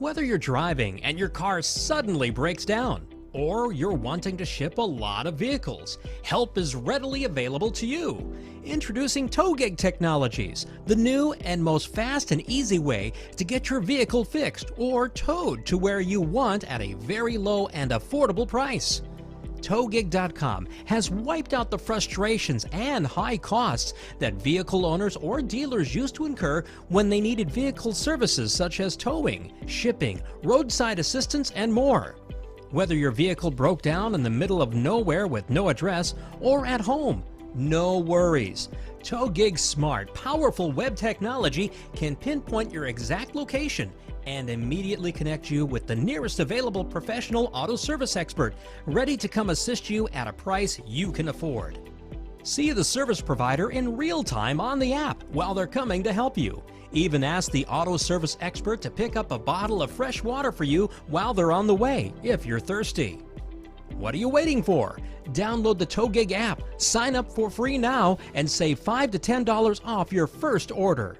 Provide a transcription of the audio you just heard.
Whether you're driving and your car suddenly breaks down, or you're wanting to ship a lot of vehicles, help is readily available to you. Introducing TowGig Technologies, the new and most fast and easy way to get your vehicle fixed or towed to where you want at a very low and affordable price. TowGig.com has wiped out the frustrations and high costs that vehicle owners or dealers used to incur when they needed vehicle services such as towing, shipping, roadside assistance, and more. Whether your vehicle broke down in the middle of nowhere with no address or at home, no worries. TowGig's smart, powerful web technology can pinpoint your exact location and immediately connect you with the nearest available professional auto service expert, ready to come assist you at a price you can afford. See the service provider in real time on the app while they're coming to help you. Even ask the auto service expert to pick up a bottle of fresh water for you while they're on the way if you're thirsty. What are you waiting for? Download the TowGig app, sign up for free now, and save $5 to $10 off your first order.